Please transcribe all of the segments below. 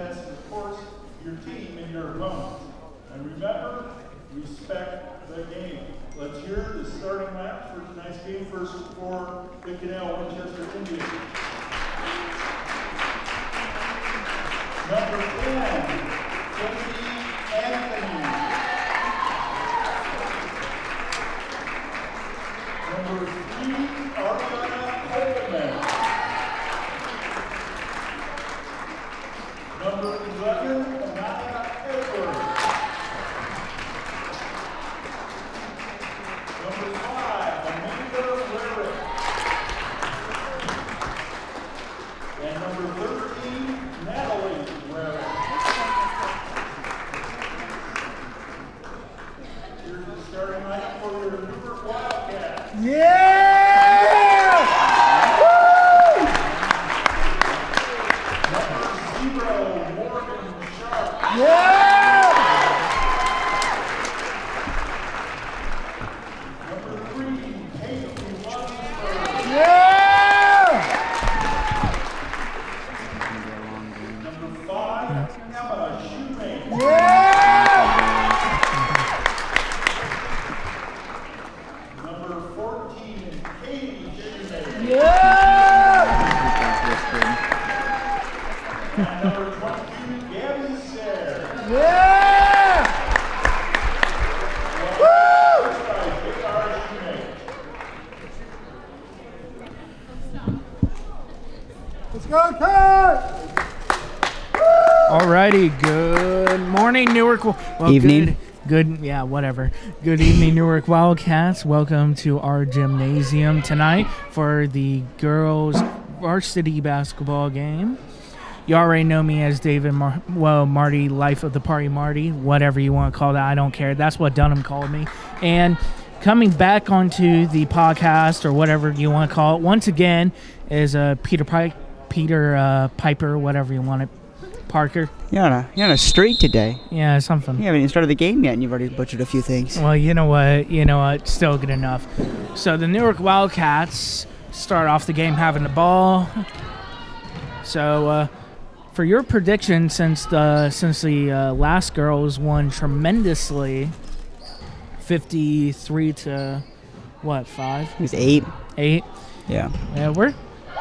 defense, and of course, your team and your opponent. And remember, respect the game. Let's hear the starting lineup for tonight's game. First for the Canal Winchester Indians. Number 10, Timothy Anthony. Number 3, Ariana Coleman. Number 11, Anaya Edwards. Number 5, Amanda Larrick. And number 13, Natalie Larrick. Here's the starting lineup for your Newark Wildcats. Yeah! Woo! Number 0, Morgan Sharp. Yeah! Number 3, Peyton Lunsford. Yeah! Number 5, Emma Shoemaker. Yeah! Number 14, Katie Shoemaker. Yeah! And number 22, Gabby Sayre. Yeah! Woo! That's right, K.R. Shoemaker. Let's go, Cat! Alrighty, good morning, Newark. Well, Evening. Good, yeah, whatever. Good evening, Newark Wildcats. Welcome to our gymnasium tonight for the girls' varsity basketball game. You already know me as David, Marty, Life of the Party Marty, whatever you want to call that. I don't care. That's what Dunham called me. And coming back onto the podcast or whatever you want to call it, once again, is Peter Piper, whatever you want it. Parker. You're on a streak today. Yeah, something. You haven't even started the game yet, and you've already butchered a few things. Well, you know what? Still good enough. So the Newark Wildcats start off the game having the ball. So for your prediction, since the last girls won tremendously, 53 to what, 5? It was 8. 8. Yeah. Yeah,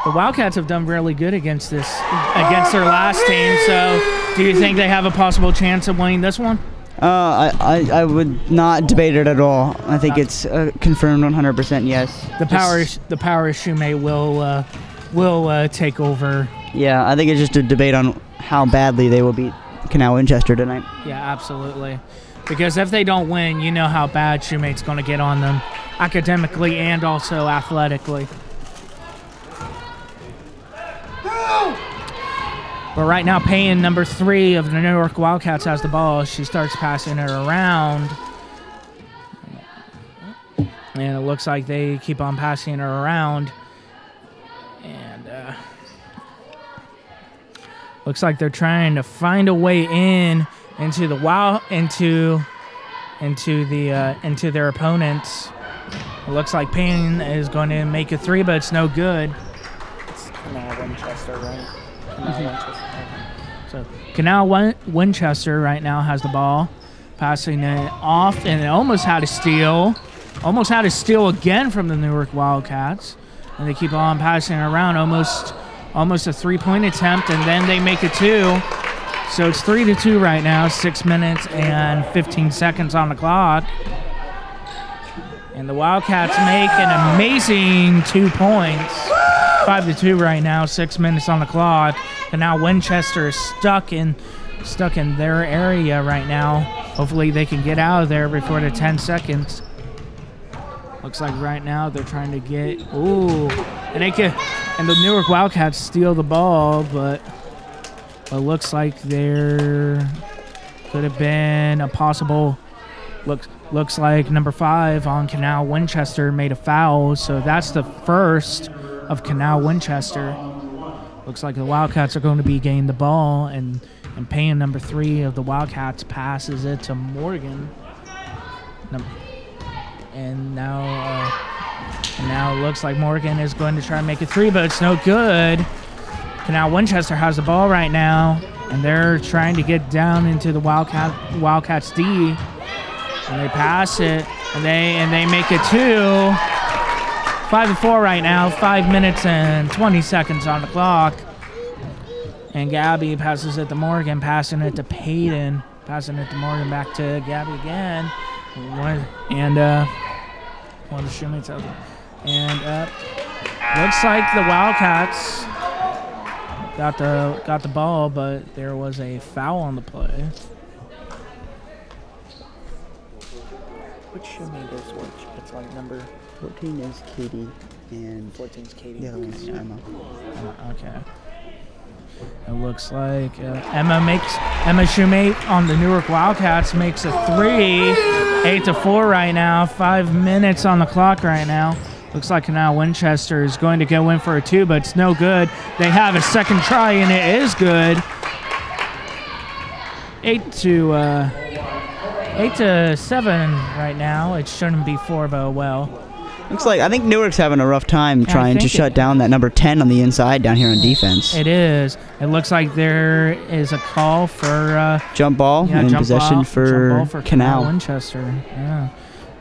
the Wildcats have done really good against their last team. So, do you think they have a possible chance of winning this one? I would not debate it at all. I think it's confirmed 100% yes. The power of Shumei will take over. Yeah, I think it's just a debate on how badly they will beat Canal Winchester tonight. Yeah, absolutely. Because if they don't win, you know how bad Shumei's going to get on them, academically and also athletically. But right now, Payne, number 3 of the Newark Wildcats, has the ball. She starts passing it around. And it looks like they keep on passing her around. And looks like they're trying to find a way into their opponents. It looks like Payne is going to make a 3, but it's no good. It's Canal Winchester, right? Canal Winchester. So Canal Winchester right now has the ball, passing it off, and it almost had a steal. Almost had a steal again from the Newark Wildcats. And they keep on passing it around, almost a 3-point attempt, and then they make it 2. So it's 3-2 right now, 6 minutes and 15 seconds on the clock. And the Wildcats make an amazing 2 points. 5-2 right now, 6 minutes on the clock. And now Winchester is stuck in their area right now. Hopefully they can get out of there before the 10 seconds. Looks like right now they're trying to get and the Newark Wildcats steal the ball, but it looks like there could have been a possible looks like number 5 on Canal Winchester made a foul, so that's the first of Canal Winchester. Looks like the Wildcats are going to be getting the ball, and Payne, number 3 of the Wildcats, passes it to Morgan. And now it looks like Morgan is going to try to make a 3, but it's no good. Canal Winchester has the ball right now. And they're trying to get down into the Wildcats D. And they pass it, and they make it 2. 5-4 right now, 5 minutes and 20 seconds on the clock. And Gabby passes it to Morgan, passing it to Peyton, passing it to Morgan, back to Gabby again. And one of the shoemates out there. And looks like the Wildcats got the ball, but there was a foul on the play. Which showmate is which? It's like number 14 is Katie, and 14 is Katie. the other one's Emma. Okay. It looks like Emma Shoemate on the Newark Wildcats makes a 3. 8-4 right now. 5 minutes on the clock right now. Looks like now Winchester is going to go in for a 2, but it's no good. They have a second try, and it is good. 8-7 right now. It shouldn't be 4, but well. Looks like I think Newark's having a rough time trying to shut down that number 10 on the inside down here on defense. It is. It looks like there is a call for jump ball and possession for Canal. Winchester. Yeah,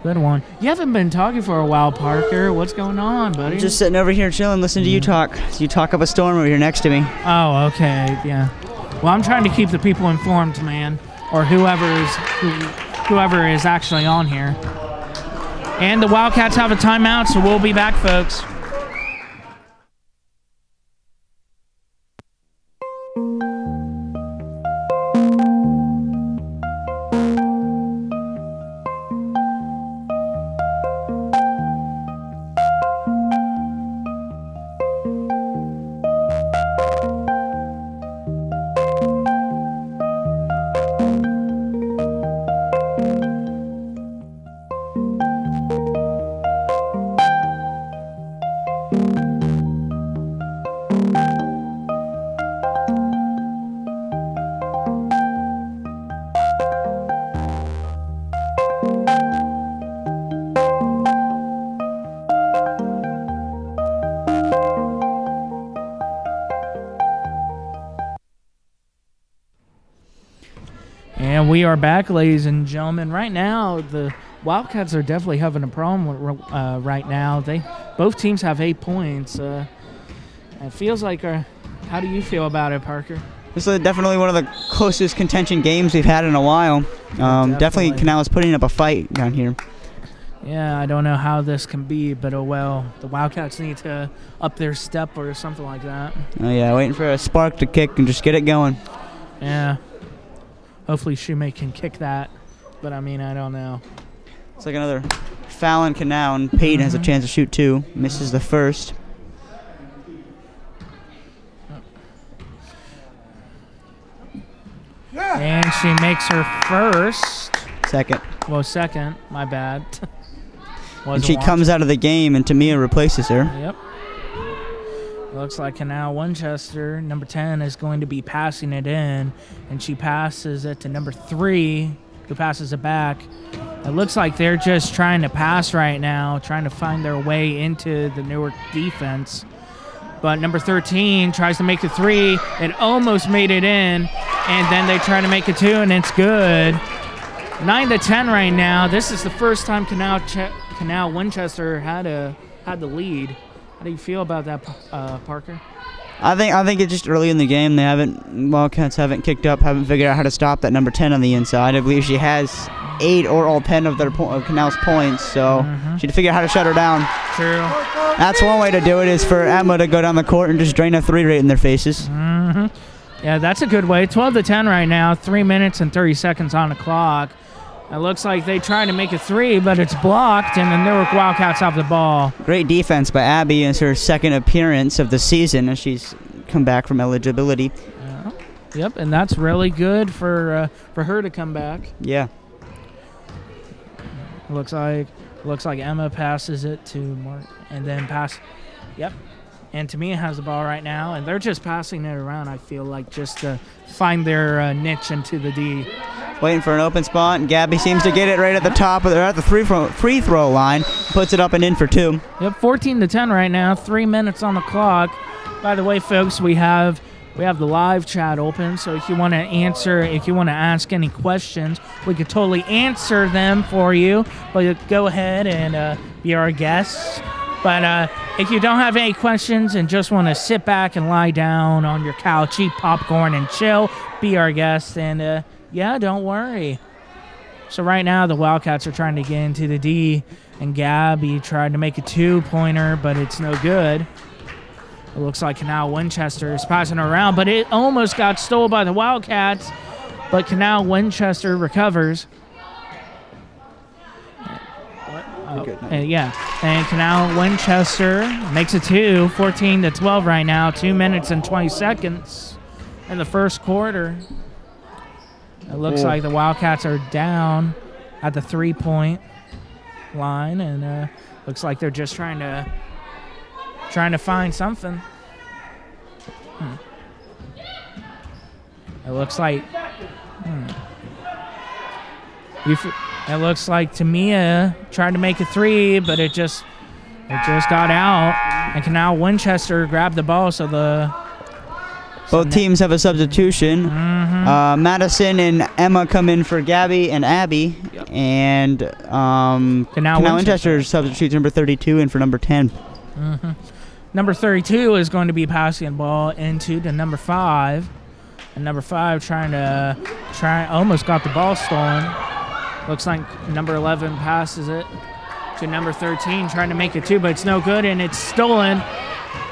good one. You haven't been talking for a while, Parker. What's going on, buddy? I'm just sitting over here chilling, listening to you talk. You talk up a storm over here next to me. Oh, okay, yeah. Well, I'm trying to keep the people informed, man, or whoever is actually on here. And the Wildcats have a timeout, so we'll be back, folks. And we are back, ladies and gentlemen. Right now, the Wildcats are definitely having a problem right now. Both teams have 8 points. It feels like, how do you feel about it, Parker? This is definitely one of the closest contention games we've had in a while. Definitely Canal is putting up a fight down here. Yeah, I don't know how this can be, but oh well. The Wildcats need to up their step or something like that. Oh yeah, waiting for a spark to kick and just get it going. Yeah. Hopefully Shoemate can kick that, but I mean, I don't know. It's like another foul on Canal, and Peyton has a chance to shoot 2. Misses the first. And she makes her first. Second. Well, second. My bad. And she comes out of the game, and Tamia replaces her. Yep. Looks like Canal Winchester, number 10, is going to be passing it in, and she passes it to number 3, who passes it back. It looks like they're just trying to pass right now, trying to find their way into the Newark defense. But number 13 tries to make the 3. It almost made it in, and then they try to make it 2, and it's good. 9-10 right now. This is the first time Canal Winchester had the lead. How do you feel about that, Parker? I think it's just early in the game. Wildcats haven't kicked up, haven't figured out how to stop that number 10 on the inside. I believe she has 8 or all 10 of Canal's points, so she had to figure out how to shut her down. True. That's one way to do it, is for Emma to go down the court and just drain a 3 right in their faces. Yeah, that's a good way. 12-10 right now, 3 minutes and 30 seconds on the clock. It looks like they try to make a 3, but it's blocked, and the Newark Wildcats have the ball. Great defense by Abby. It's her second appearance of the season as she's come back from eligibility. Yep, and that's really good for her to come back. Yeah. Looks like Emma passes it to Mark, and then Yep. And Tamia has the ball right now, and they're just passing it around, I feel like, just to find their niche into the D. Waiting for an open spot, and Gabby seems to get it right at the top of at the free throw line. Puts it up and in for 2. Yep, 14-10 right now, 3 minutes on the clock. By the way, folks, we have We have the live chat open, so if you want to ask any questions, we could totally answer them for you. But go ahead and be our guests. But if you don't have any questions and just want to sit back and lie down on your couch, eat popcorn and chill, be our guest. And yeah, don't worry. So right now the Wildcats are trying to get into the D, and Gabby tried to make a 2-pointer, but it's no good. It looks like Canal Winchester is passing around, but it almost got stolen by the Wildcats. But Canal Winchester recovers. And Canal Winchester makes it 14-12 right now. 2 minutes and 20 seconds in the first quarter. It looks like the Wildcats are down at the 3-point line, and looks like they're just trying to find something. It looks like it looks like Tamia tried to make a 3, but it just got out, and Canal Winchester grabbed the ball. So both teams have a substitution. Madison and Emma come in for Gabby and Abby, and Canal Winchester substitutes number 32 in for number 10. Number 32 is going to be passing the ball into the number 5. And number 5 almost got the ball stolen. Looks like number 11 passes it to number 13, trying to make it 2, but it's no good, and it's stolen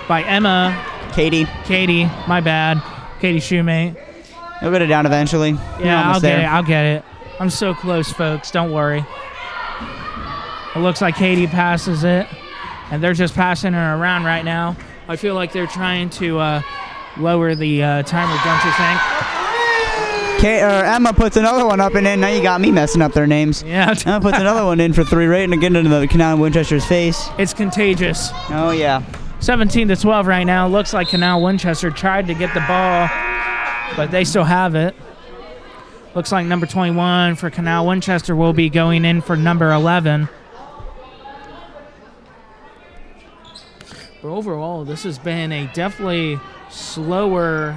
by Emma. Katie, my bad. Katie Shoemate. You'll get it down eventually. Yeah, I'll get it. I'm so close, folks. Don't worry. It looks like Katie passes it, and they're just passing her around right now. I feel like they're trying to lower the timer, don't you think? Emma puts another one up and in. Now you got me messing up their names. Yeah. Emma puts another one in for 3 right, and again into the Canal Winchester's face. It's contagious. Oh, yeah. 17-12 right now. Looks like Canal Winchester tried to get the ball, but they still have it. Looks like number 21 for Canal Winchester will be going in for number 11. But overall, this has been a definitely slower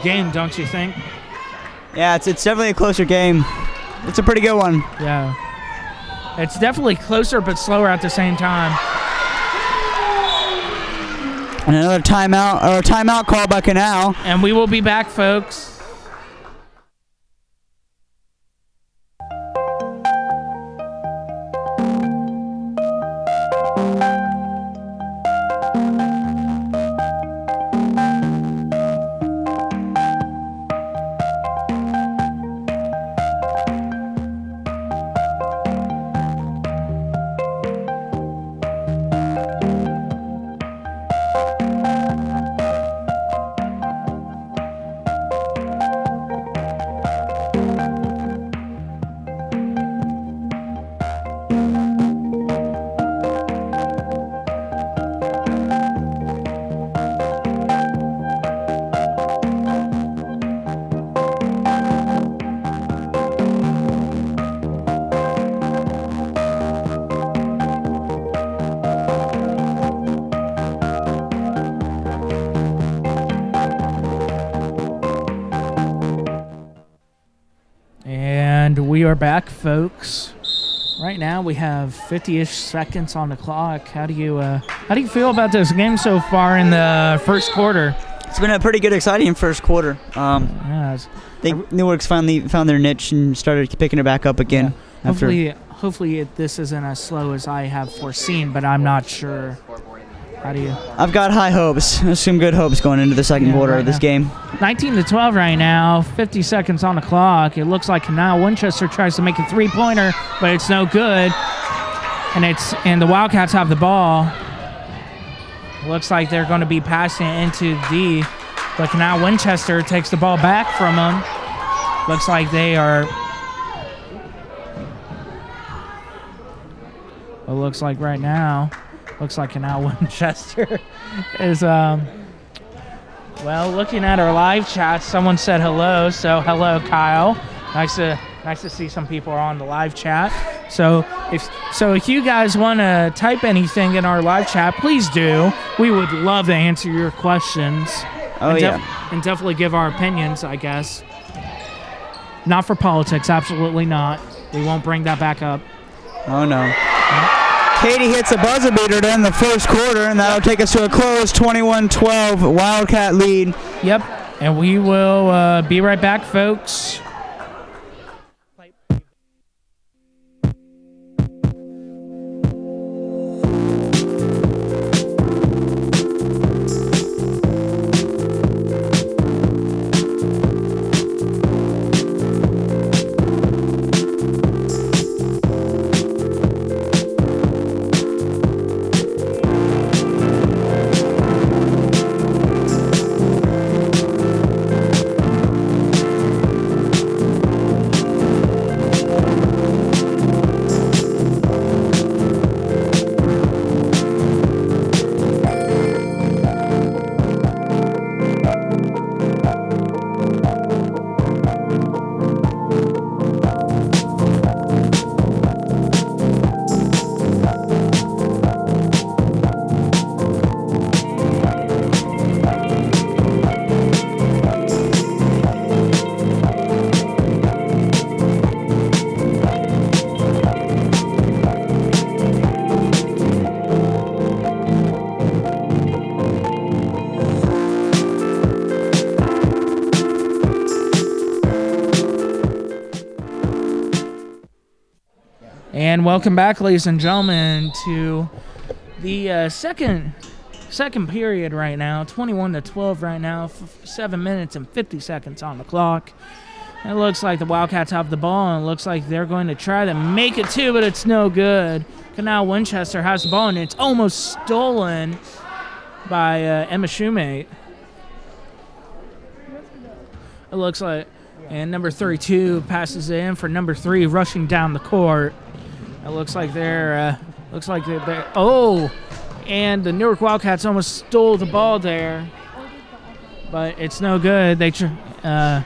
game, don't you think? Yeah, it's definitely a closer game. It's a pretty good one. Yeah. It's definitely closer but slower at the same time. And another timeout called by Canal. And we will be back, folks. We are back, folks. Right now we have 50-ish seconds on the clock. How do you feel about this game so far in the first quarter? It's been a pretty good, exciting first quarter. I think Newark's finally found their niche and started picking it back up again. Yeah. Hopefully this isn't as slow as I have foreseen, but I'm not sure. How do you? I've got high hopes. There's some good hopes going into the second quarter of this game. 19-12 right now. 50 seconds on the clock. It looks like Canal Winchester tries to make a 3-pointer, but it's no good. And the Wildcats have the ball. Looks like they're going to be passing it into D, but Canal Winchester takes the ball back from them. Looks like they are. It looks like right now. Looks like Canal Winchester is, well, looking at our live chat, someone said hello, so hello, Kyle. Nice to see some people are on the live chat. So if you guys want to type anything in our live chat, please do. We would love to answer your questions. Oh, yeah. And definitely give our opinions, I guess. Not for politics, absolutely not. We won't bring that back up. Oh, no. Katie hits a buzzer beater then the first quarter, and that'll take us to a close 21-12 Wildcat lead. Yep, and we will be right back, folks. And welcome back, ladies and gentlemen, to the second period right now. 21-12 right now. 7 minutes and 50 seconds on the clock. It looks like the Wildcats have the ball, and it looks like they're going to try to make it too, but it's no good. Canal Winchester has the ball, and it's almost stolen by Emma Shoemate. It looks like, and number 32 passes it in for number 3, rushing down the court. It looks like they're, oh, and the Newark Wildcats almost stole the ball there, but it's no good. They try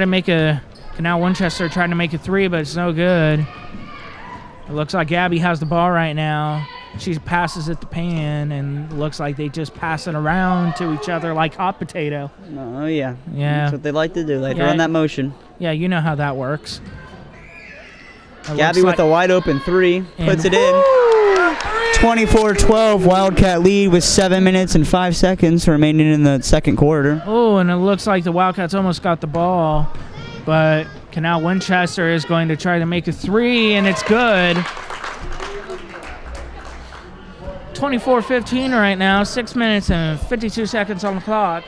to make a, Canal Winchester tried to make a 3, but it's no good. It looks like Gabby has the ball right now. She passes it to Pan, and looks like they just pass it around to each other like hot potato. Oh, yeah. Yeah. That's what they like to do. They like to run that motion. Yeah, you know how that works. Gabby with a wide open 3, puts it in. 24-12 Wildcat lead with 7 minutes and 5 seconds remaining in the second quarter. Oh, and it looks like the Wildcats almost got the ball, but Canal Winchester is going to try to make a 3, and it's good. 24-15 right now, 6 minutes and 52 seconds on the clock.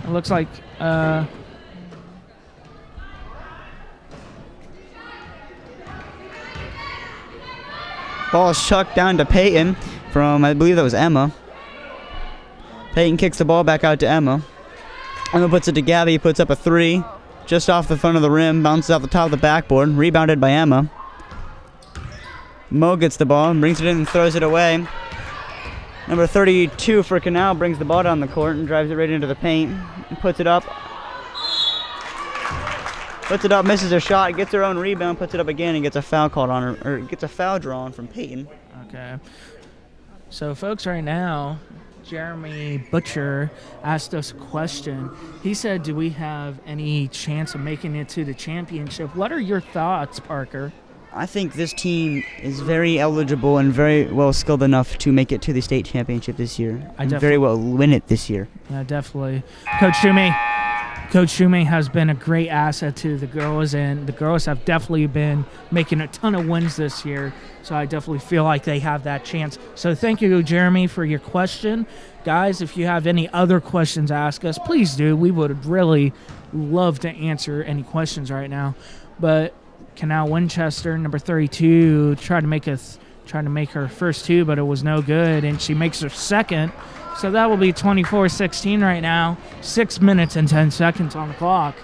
It looks like ball is chucked down to Peyton from, I believe that was Emma. Peyton kicks the ball back out to Emma. Emma puts it to Gabby, puts up a 3. Just off the front of the rim, bounces off the top of the backboard, rebounded by Emma. Mo gets the ball, brings it in and throws it away. Number 32 for Canal brings the ball down the court and drives it right into the paint. And puts it up. Puts it up, misses her shot, gets her own rebound, puts it up again, and gets a foul called on her, or gets a foul drawn from Peyton. Okay. So, folks, right now, Jeremy Butcher asked us a question. He said, do we have any chance of making it to the championship? What are your thoughts, Parker? I think this team is very eligible and very well skilled enough to make it to the state championship this year. And very well win it this year. Yeah, definitely. Coach Shoemate has been a great asset to the girls, and the girls have definitely been making a ton of wins this year. So I definitely feel like they have that chance. So thank you, Jeremy, for your question. Guys, if you have any other questions to ask us, please do. We would really love to answer any questions right now. But Canal Winchester, number 32, tried to make her first 2, but it was no good, and she makes her second. So that will be 24-16 right now. 6 minutes and 10 seconds on the clock.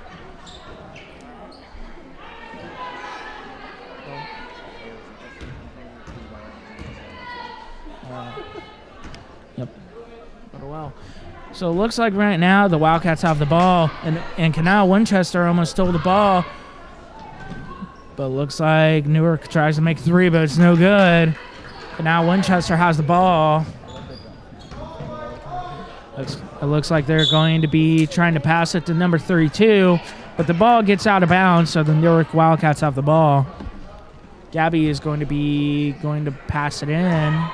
Yep. Well. So it looks like right now the Wildcats have the ball, and Canal Winchester almost stole the ball. But it looks like Newark tries to make 3, but it's no good. Canal Winchester has the ball. It looks like they're going to be trying to pass it to number 32, but the ball gets out of bounds, so the Newark Wildcats have the ball. Gabby is going to pass it in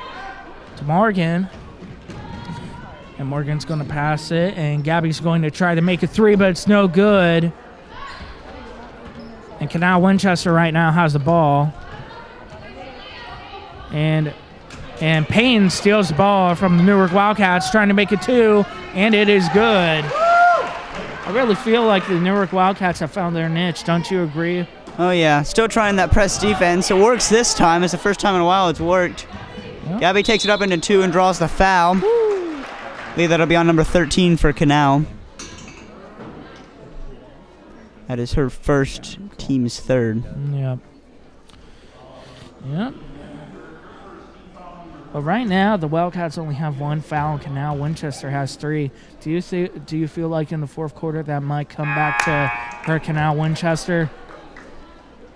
to Morgan. And Morgan's going to pass it, and Gabby's going to try to make a three, but it's no good. And Canal Winchester right now has the ball. And Payne steals the ball from the Newark Wildcats, trying to make it two, and it is good. I really feel like the Newark Wildcats have found their niche. Don't you agree? Oh, yeah. Still trying that press defense. It works this time. It's the first time in a while it's worked. Yep. Gabby takes it up into 2 and draws the foul. I believe that'll be on number 13 for Canal. That is her first, team's third. Yep. Yep. But right now, the Wildcats only have 1 foul. Canal Winchester has 3. Do you feel like in the fourth quarter that might come back to her Canal Winchester?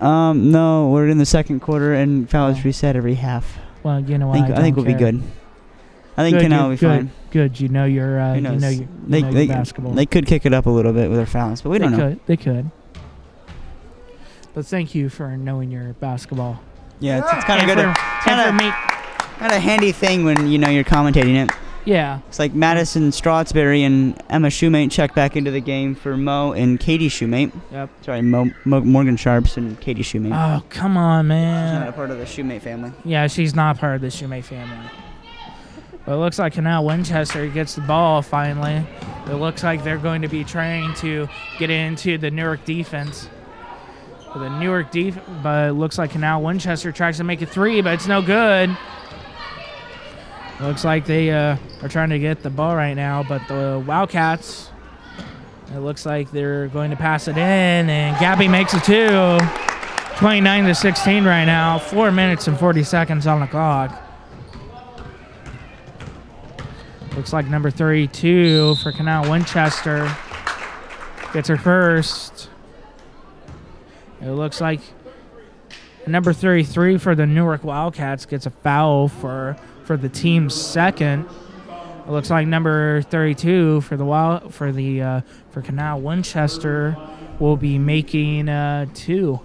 No, we're in the second quarter and fouls reset every half. Well, you know what? I think we'll be good. I think Canal will be fine. Good. You know your basketball. They could kick it up a little bit with their fouls, but we don't know. They could. But thank you for knowing your basketball. Yeah, it's kind of good. Kind of handy thing when you're commentating it. Yeah. It's like Madison Strasberry and Emma Shoemate check back into the game for Mo and Katie Shoemate. Yep. Sorry, Morgan Sharps and Katie Shoemate. Oh, come on, man. She's not a part of the Shoemate family. Yeah, she's not part of the Shoemate family. But it looks like Canal Winchester gets the ball finally. It looks like they're going to be trying to get into the Newark defense. But it looks like Canal Winchester tries to make a three, but it's no good. Looks like they are trying to get the ball right now, but the Wildcats, it looks like they're going to pass it in, and Gabby makes a two. 29-16 right now. 4 minutes and 40 seconds on the clock. Looks like number 32 for Canal Winchester gets her first. It looks like number 33 for the Newark Wildcats gets a foul for the team's second. It looks like number 32 for Canal Winchester will be making 2.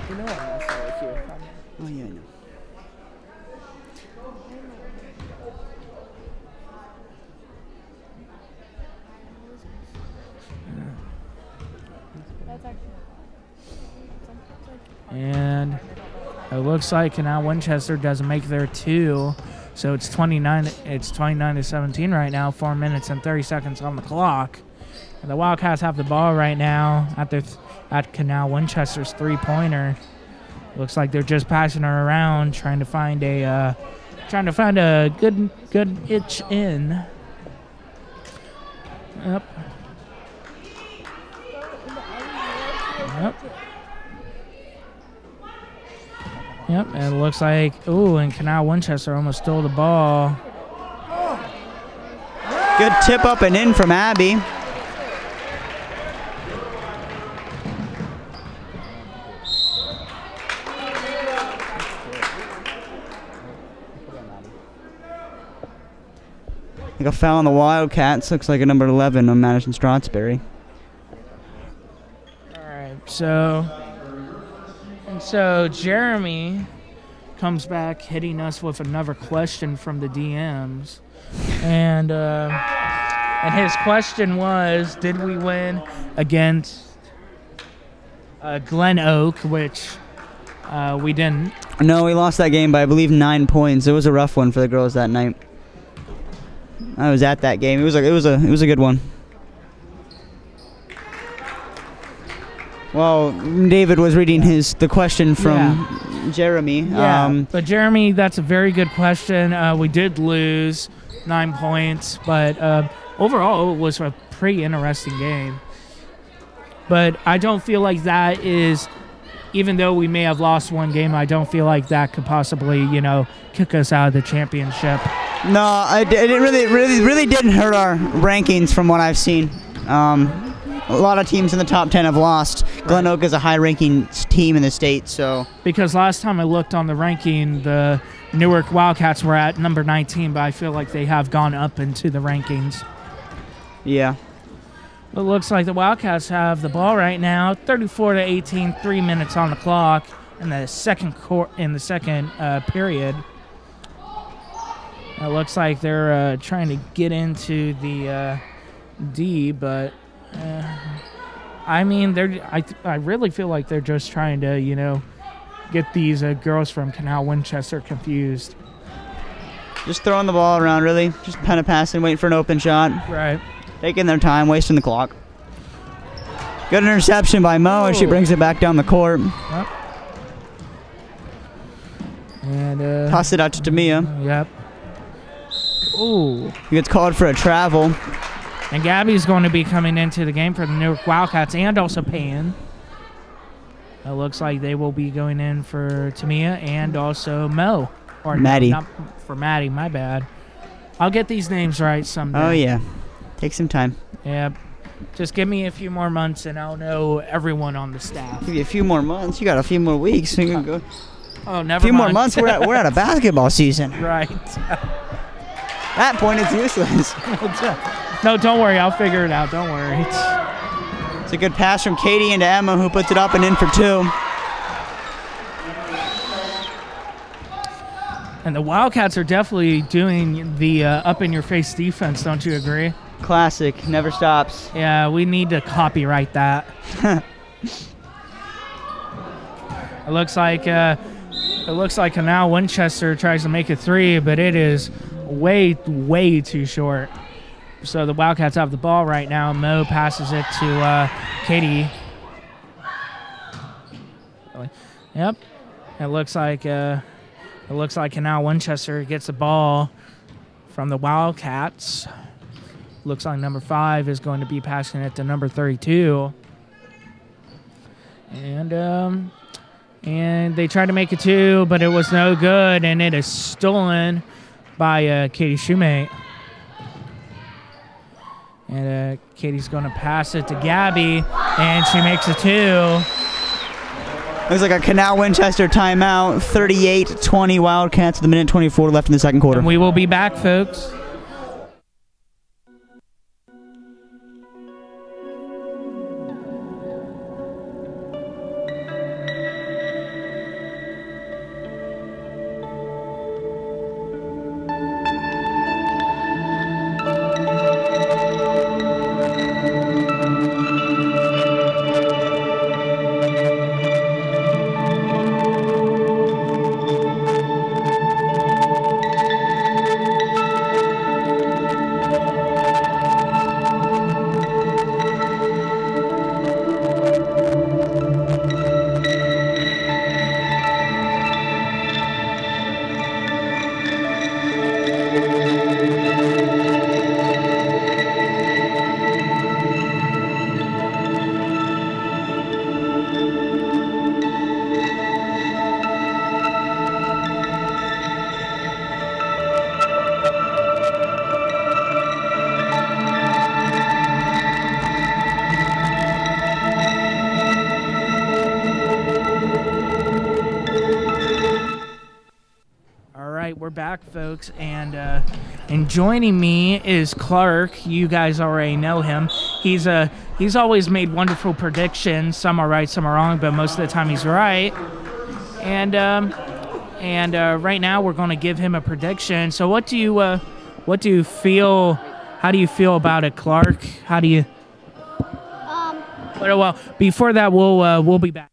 You know I'm messing with you. Oh, yeah, I know. And it looks like Canal Winchester doesn't make their 2, so it's 29-17 right now. 4 minutes and 30 seconds on the clock. And the Wildcats have the ball right now at Canal Winchester's 3-pointer. Looks like they're just passing her around, trying to find a good itch in. Yep. Yep, and it looks like, and Canal Winchester almost stole the ball. Good tip up and in from Abby. Like a foul on the Wildcats. Looks like a number 11 on Madison Strasberry. All right, so Jeremy comes back hitting us with another question from the DMs. And his question was, did we win against Glen Oak, which we didn't. No, we lost that game by, I believe, 9 points. It was a rough one for the girls that night. I was at that game. It was a good one. Well, David was reading the question from Jeremy. Yeah, but Jeremy, that's a very good question. We did lose 9 points, but overall it was a pretty interesting game. But I don't feel like that is, even though we may have lost one game, I don't feel like that could possibly, kick us out of the championship. No, it really didn't hurt our rankings from what I've seen. a lot of teams in the top 10 have lost. Glen Oak is a high-ranking team in the state, so. Because last time I looked on the ranking, the Newark Wildcats were at number 19, but I feel like they have gone up into the rankings. Yeah. It looks like the Wildcats have the ball right now, 34-18, 3 minutes on the clock in the second period. It looks like they're trying to get into the D, but I mean, I really feel like they're just trying to, get these girls from Canal Winchester confused. Just throwing the ball around, really. Just kind of passing, waiting for an open shot. Right. Taking their time, wasting the clock. Good interception by Mo, and she brings it back down the court. Yep. And toss it out to Tamia. Yep. Ooh. He gets called for a travel. And Gabby's going to be coming into the game for the Newark Wildcats and also Payne. It looks like they will be going in for Tamia and also Mo. Or Maddie. Not for Maddie, my bad. I'll get these names right someday. Oh, yeah. Take some time. Yeah. Just give me a few more months and I'll know everyone on the staff. Give you a few more months. You got a few more weeks. So you can go. Oh, never mind. A few more months. We're at a basketball season. Right. That point, it's useless. No, don't worry. I'll figure it out. Don't worry. It's a good pass from Katie into Emma, who puts it up and in for 2. And the Wildcats are definitely doing the up-in-your-face defense, don't you agree? Classic. Never stops. Yeah, we need to copyright that. It looks like Canal Winchester tries to make a 3, but it is way too short. So the Wildcats have the ball right now. Mo passes it to Katie. Yep. It looks like Canal Winchester gets the ball from the Wildcats. Looks like number 5 is going to be passing it to number 32. And they tried to make it 2, but it was no good, and it is stolen by Katie Shoemate. And Katie's going to pass it to Gabby, and she makes a 2. Looks like a Canal Winchester timeout. 38-20 Wildcats with a minute 24 left in the second quarter. And we will be back, folks. We're back, folks, and joining me is Clark. You guys already know him. He's always made wonderful predictions. Some are right, some are wrong, but most of the time he's right. And right now we're going to give him a prediction. So what do you feel? How do you feel about it, Clark? How do you? Well, before that, we'll be back.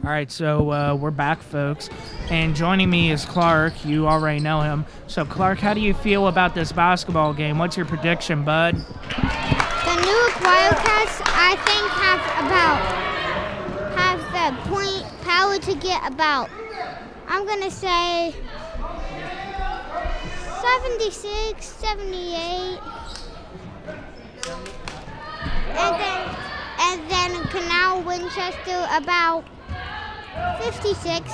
All right, so we're back, folks, and joining me is Clark. You already know him. So, Clark, how do you feel about this basketball game? What's your prediction, bud? The Newark Wildcats, I think, have the point power to get about, I'm going to say 76, 78. And then Canal Winchester about 56.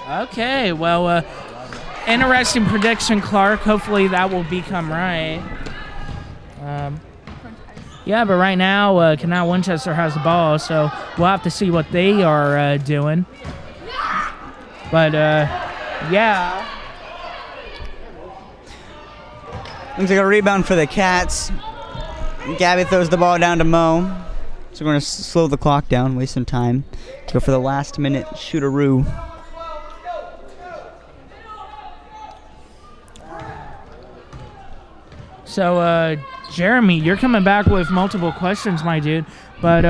Okay, well, interesting prediction, Clark. Hopefully that will become right. Yeah, but right now, Canal Winchester has the ball, so we'll have to see what they are doing. But, yeah. Looks like a rebound for the Cats. Gabby throws the ball down to Mo. So we're going to slow the clock down, waste some time. Go for the last minute shooteroo. So, Jeremy, you're coming back with multiple questions, my dude. But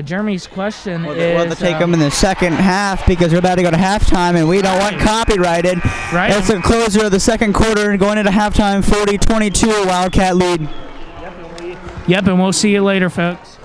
Jeremy's question is... We'll have to take them in the second half because we're about to go to halftime, and we don't want copyrighted. Right. That's the closer of the second quarter, going into halftime, 40-22, Wildcat lead. Yep, and we'll see you later, folks.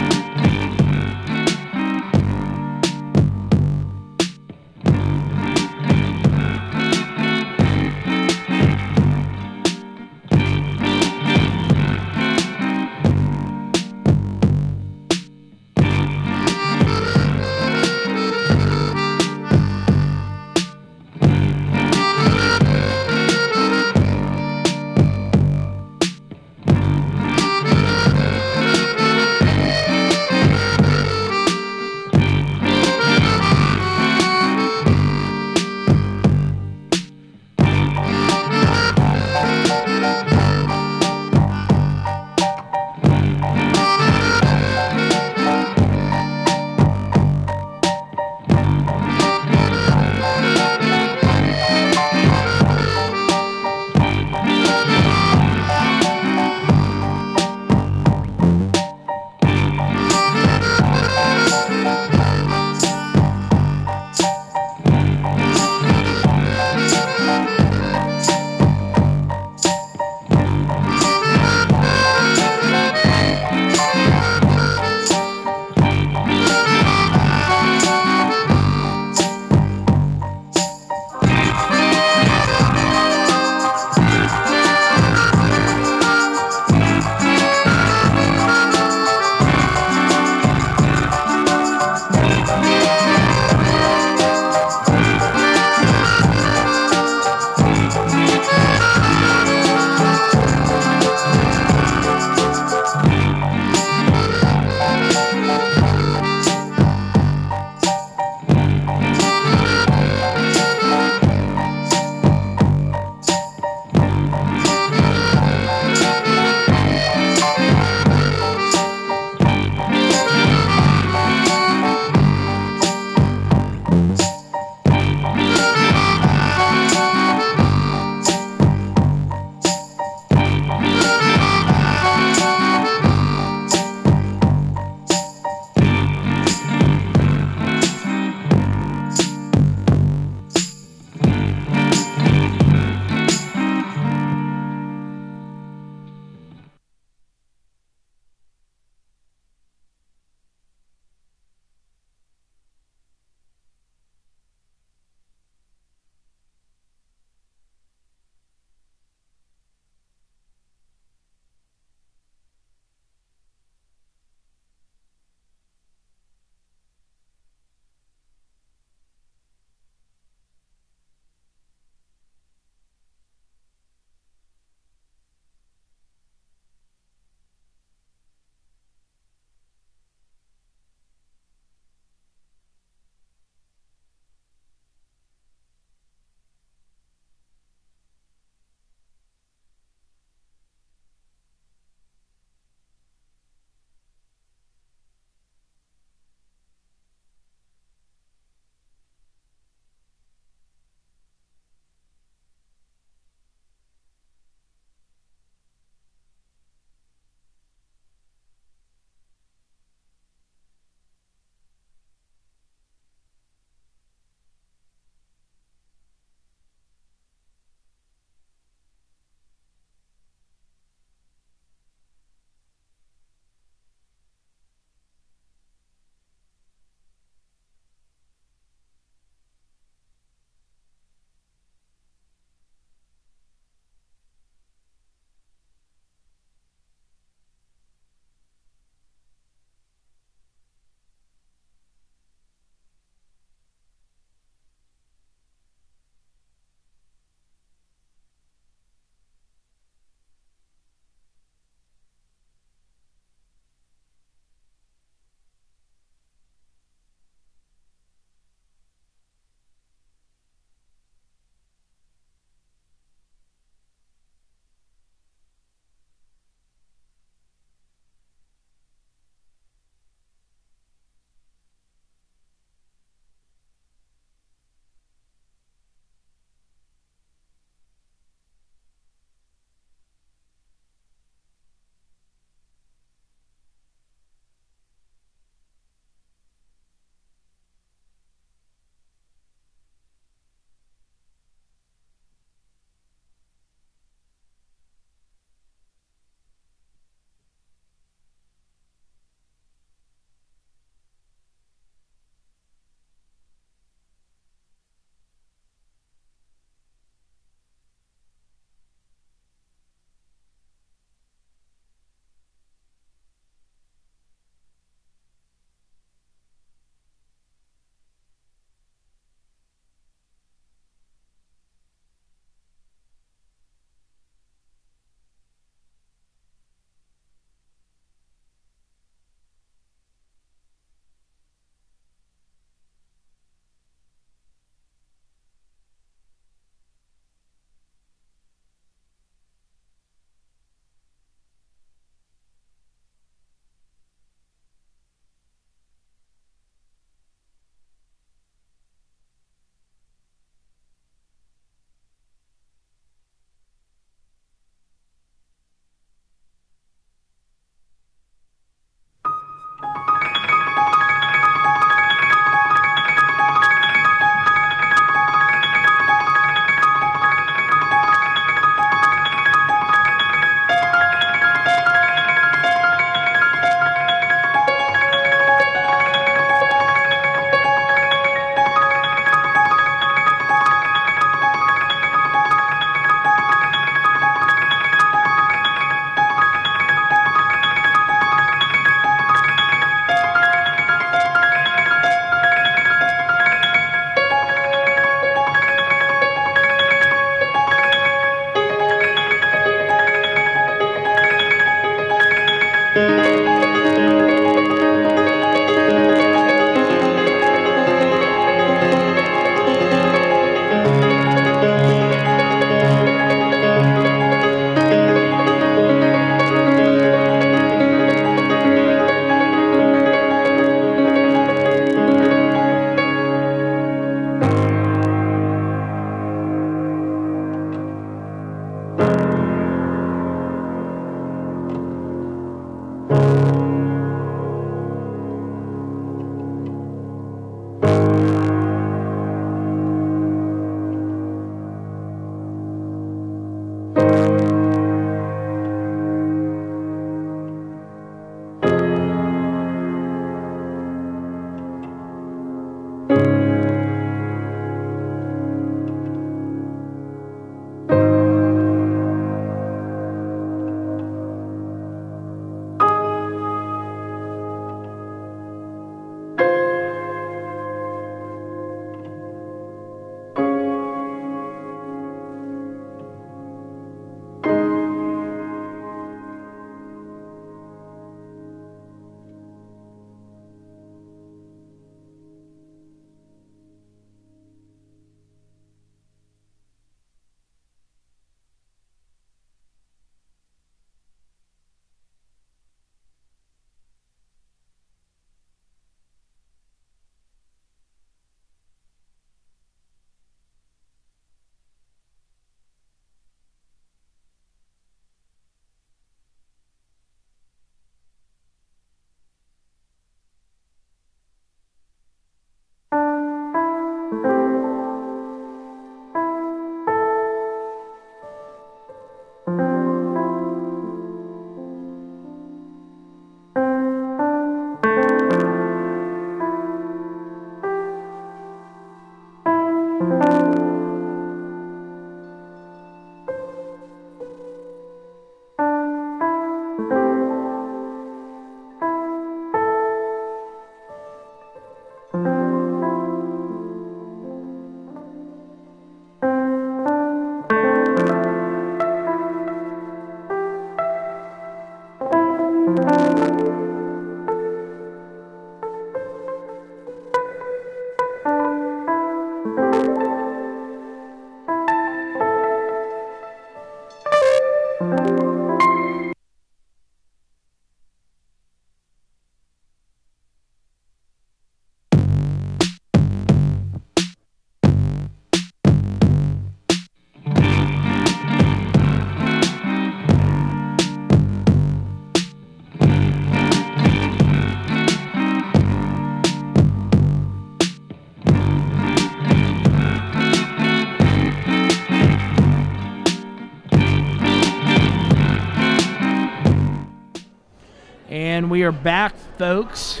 And we are back, folks.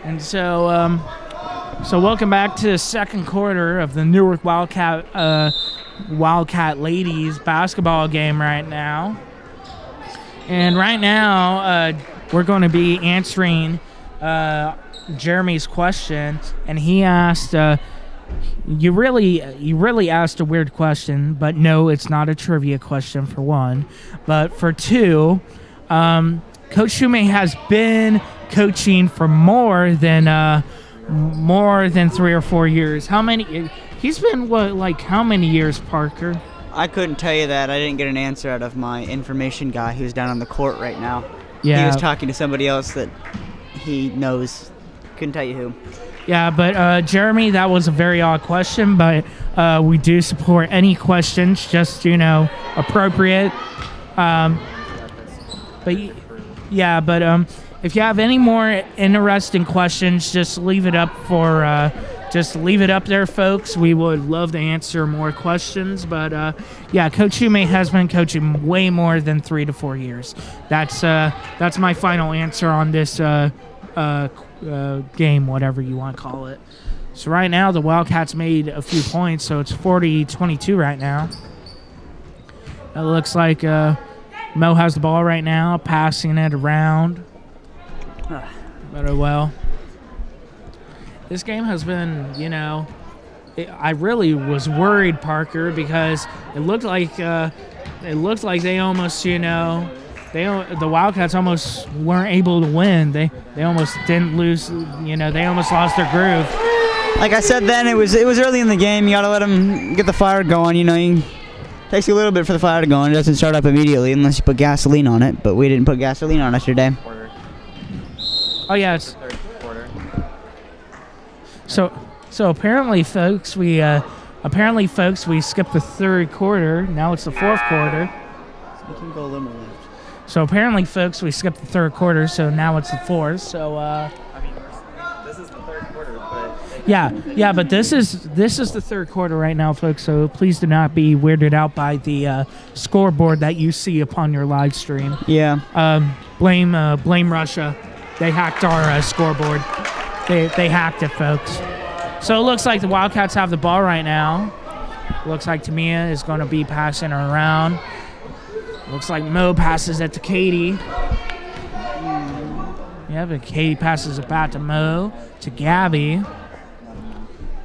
And so, welcome back to the second quarter of the Newark Wildcat ladies basketball game right now. And right now, we're going to be answering Jeremy's question, and he asked. You really asked a weird question, but no, it's not a trivia question for one. But for two, Coach Shume has been coaching for more than 3 or 4 years. How many? He's been how many years, Parker? I couldn't tell you that. I didn't get an answer out of my information guy who's down on the court right now. Yeah. He was talking to somebody else that he knows. Couldn't tell you who. Yeah, but Jeremy, that was a very odd question, but we do support any questions, just, appropriate. But if you have any more interesting questions, just leave it up there, folks. We would love to answer more questions. But Coach Shume has been coaching way more than 3 to 4 years. That's my final answer on this game, whatever you want to call it. So right now the Wildcats made a few points, so it's 40-22 right now. It looks like Mo has the ball right now, passing it around. But well, this game has been, I really was worried, Parker, because it looked like they almost, the Wildcats almost weren't able to win. They almost didn't lose. They almost lost their groove. Like I said then, it was early in the game. You got to let them get the fire going. It takes you a little bit for the fire to go on. It doesn't start up immediately unless you put gasoline on it. But we didn't put gasoline on it today. Oh yeah, it's third quarter. So apparently, folks, we skipped the third quarter. Now it's the fourth quarter. You can go a little more left. So apparently, folks, we skipped the third quarter. So now it's the fourth. So this is the third quarter, but yeah, but this is the third quarter right now, folks. So please do not be weirded out by the scoreboard that you see upon your live stream. Yeah. Blame Russia. They hacked our scoreboard. They hacked it, folks. So it looks like the Wildcats have the ball right now. Looks like Tamia is going to be passing her around. Looks like Mo passes it to Katie. Yeah, but Katie passes it back to Mo, to Gabby.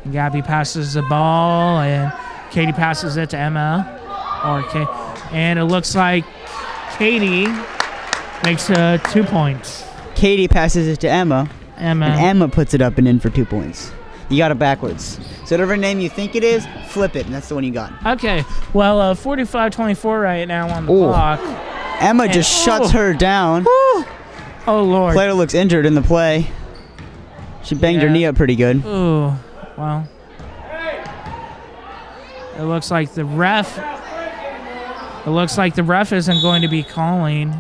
And Gabby passes the ball, and Katie passes it to Emma. And it looks like Katie makes 2 points. Katie passes it to Emma. And Emma puts it up and in for 2 points. You got it backwards. So whatever name you think it is, flip it, and that's the one you got. Okay. Well, 45-24 right now on the clock. Emma just shuts her down. Oh, Lord. Player looks injured in the play. She banged her knee up pretty good. Ooh, well. It looks like the ref isn't going to be calling.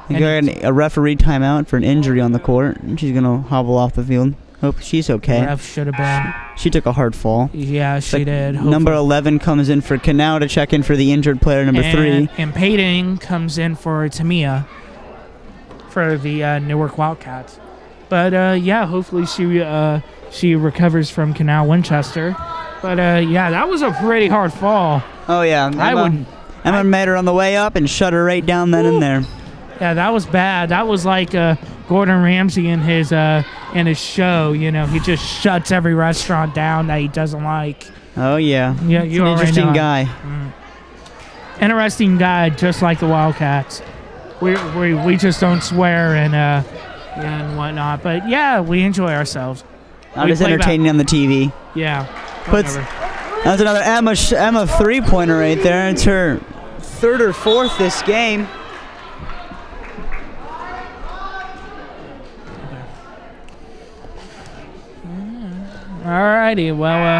You got a referee timeout for an injury on the court, and she's going to hobble off the field. Hope she's okay. Ref should have been. She took a hard fall. Yeah, she did. Number 11 comes in for Canal to check in for the injured player, number 3. And Payton comes in for Tamia for the Newark Wildcats. But, hopefully she recovers from Canal Winchester. But yeah, that was a pretty hard fall. Oh yeah, Emma made her on the way up and shut her right down then and there. Yeah, that was bad. That was like Gordon Ramsay in his show. You know, he just shuts every restaurant down that he doesn't like. Oh yeah. Yeah, He's an interesting guy. Interesting guy, just like the Wildcats. We just don't swear and whatnot. But yeah, we enjoy ourselves. Not as entertaining on the TV. Yeah. That's another Emma 3-pointer right there. It's her 3rd or 4th this game. Alrighty, well,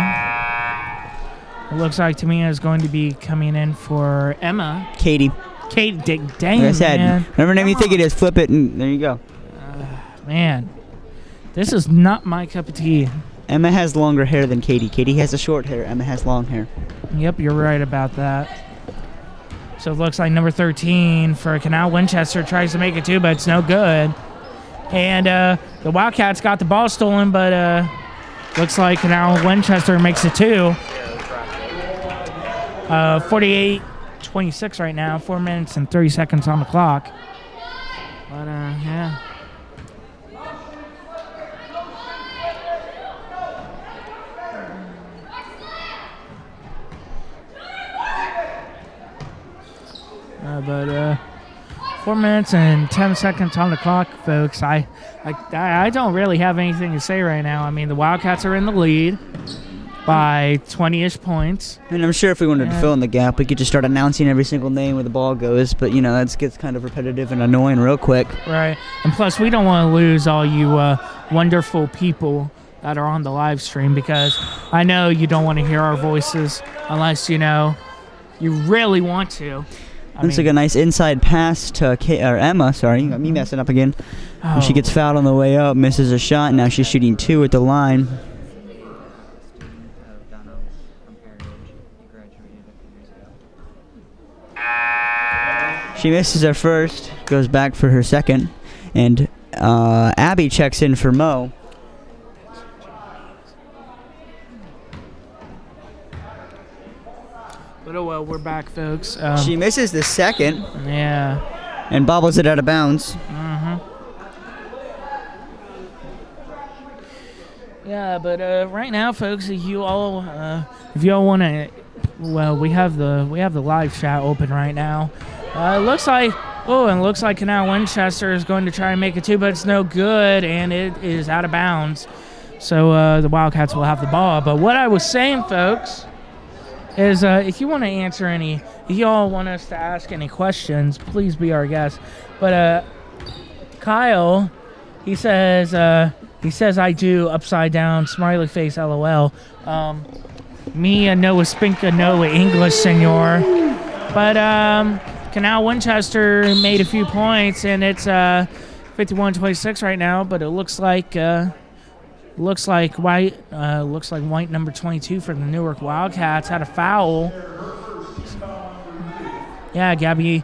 it looks like Tamina is going to be coming in for Emma. Katie, dang, like I said, man. whatever name you think it is, flip it, and there you go. Man, this is not my cup of tea. Emma has longer hair than Katie. Katie has a short hair. Emma has long hair. Yep, you're right about that. So it looks like number 13 for Canal Winchester tries to make it too, but it's no good. And the Wildcats got the ball stolen, but looks like Canal Winchester makes it two. 48-26 right now, 4 minutes and 30 seconds on the clock. But yeah. But 4 minutes and 10 seconds on the clock, folks. I don't really have anything to say right now. I mean, the Wildcats are in the lead by 20-ish points. And I'm sure if we wanted to fill in the gap, we could just start announcing every single name where the ball goes. But, you know, that gets kind of repetitive and annoying real quick. Right. And plus, we don't want to lose all you wonderful people that are on the live stream, because I know you don't want to hear our voices unless, you know, you really want to. Looks like a nice inside pass to Emma. Sorry, you got me messing up again. Oh. She gets fouled on the way up, misses a shot. Now she's shooting 2 at the line. She misses her first, goes back for her second, and Abby checks in for Mo. But oh well, we're back, folks. She misses the second. Yeah. And bobbles it out of bounds. Yeah, but right now, folks, if you all want to, well, we have the live chat open right now. It looks like Canal Winchester is going to try and make it too, but it's no good, and it is out of bounds. So the Wildcats will have the ball. But what I was saying, folks, is if you want to answer if y'all want us to ask any questions, please be our guest. But Kyle, he says I do upside down smiley face LOL. Me and Noah Spinka know English, senor. But Canal Winchester made a few points, and it's 51-26 right now. But it looks like white number 22 for the Newark Wildcats had a foul. Yeah, Gabby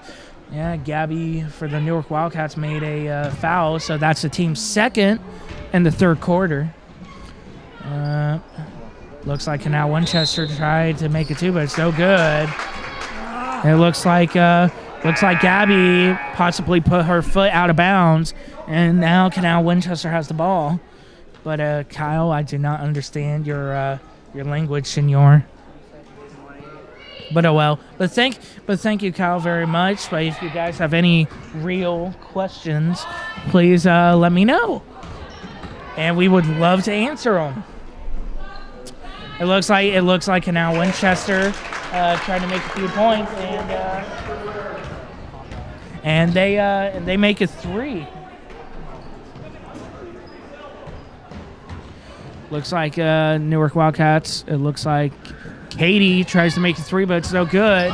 for the Newark Wildcats made a foul, so that's the team's second in the third quarter. Looks like Canal Winchester tried to make it too, but it's no good. It looks like Gabby possibly put her foot out of bounds, and now Canal Winchester has the ball. But Kyle, I do not understand your language, senor. But oh well. But thank you, Kyle, very much. But if you guys have any real questions, please let me know, and we would love to answer them. It looks like Canal Winchester trying to make a few points, and they make a 3. Looks like Newark Wildcats. It looks like Katie tries to make a 3, but it's no good.